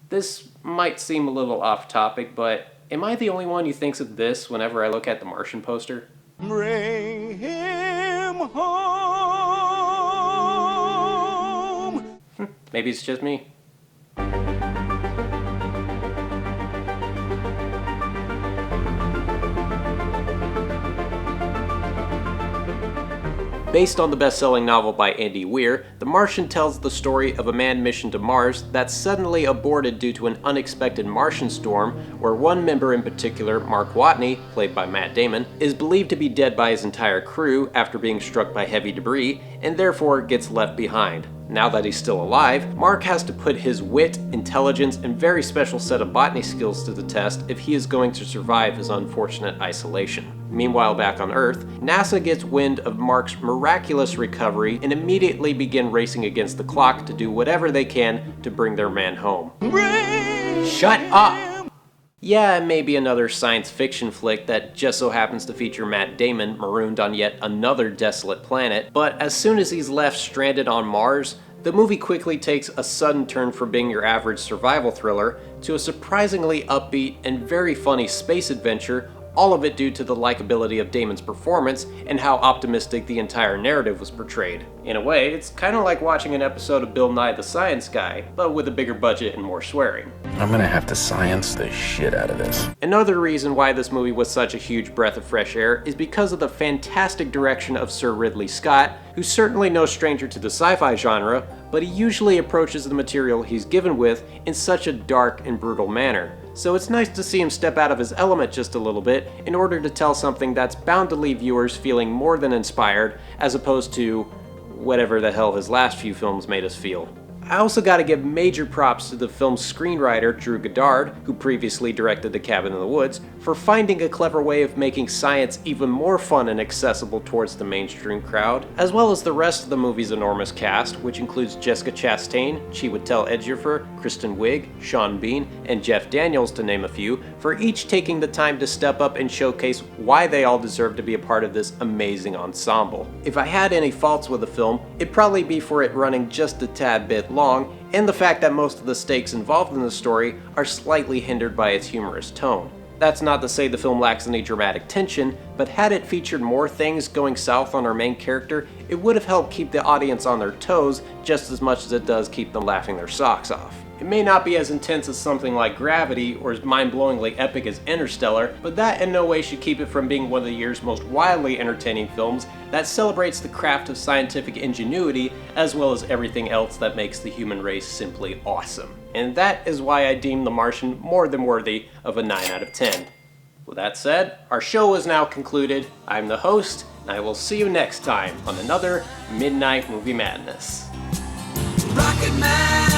This might seem a little off topic, but am I the only one who thinks of this whenever I look at the Martian poster? Bring him home. Maybe it's just me. Based on the best-selling novel by Andy Weir, The Martian tells the story of a manned mission to Mars that's suddenly aborted due to an unexpected Martian storm, where one member in particular, Mark Watney, played by Matt Damon, is believed to be dead by his entire crew after being struck by heavy debris, and therefore gets left behind. Now that he's still alive, Mark has to put his wit, intelligence, and very special set of botany skills to the test if he is going to survive his unfortunate isolation. Meanwhile, back on Earth, NASA gets wind of Mark's miraculous recovery and immediately begin racing against the clock to do whatever they can to bring their man home. Shut up! Yeah, maybe another science fiction flick that just so happens to feature Matt Damon marooned on yet another desolate planet, but as soon as he's left stranded on Mars, the movie quickly takes a sudden turn from being your average survival thriller to a surprisingly upbeat and very funny space adventure, all of it due to the likability of Damon's performance and how optimistic the entire narrative was portrayed. In a way, it's kind of like watching an episode of Bill Nye the Science Guy, but with a bigger budget and more swearing. I'm gonna have to science the shit out of this. Another reason why this movie was such a huge breath of fresh air is because of the fantastic direction of Sir Ridley Scott, who's certainly no stranger to the sci-fi genre, but he usually approaches the material he's given with in such a dark and brutal manner. So it's nice to see him step out of his element just a little bit in order to tell something that's bound to leave viewers feeling more than inspired, as opposed to whatever the hell his last few films made us feel. I also gotta give major props to the film's screenwriter Drew Goddard, who previously directed The Cabin in the Woods, for finding a clever way of making science even more fun and accessible towards the mainstream crowd, as well as the rest of the movie's enormous cast, which includes Jessica Chastain, Chiwetel Ejiofor, Kristen Wiig, Sean Bean, and Jeff Daniels, to name a few, for each taking the time to step up and showcase why they all deserve to be a part of this amazing ensemble. If I had any faults with the film, it'd probably be for it running just a tad bit long, and the fact that most of the stakes involved in the story are slightly hindered by its humorous tone. That's not to say the film lacks any dramatic tension, but had it featured more things going south on our main character, it would have helped keep the audience on their toes just as much as it does keep them laughing their socks off. It may not be as intense as something like Gravity or as mind-blowingly epic as Interstellar, but that in no way should keep it from being one of the year's most wildly entertaining films that celebrates the craft of scientific ingenuity as well as everything else that makes the human race simply awesome. And that is why I deem The Martian more than worthy of a 9 out of 10. With that said, our show is now concluded. I'm the host, and I will see you next time on another Midnight Movie Madness. Rocket Man.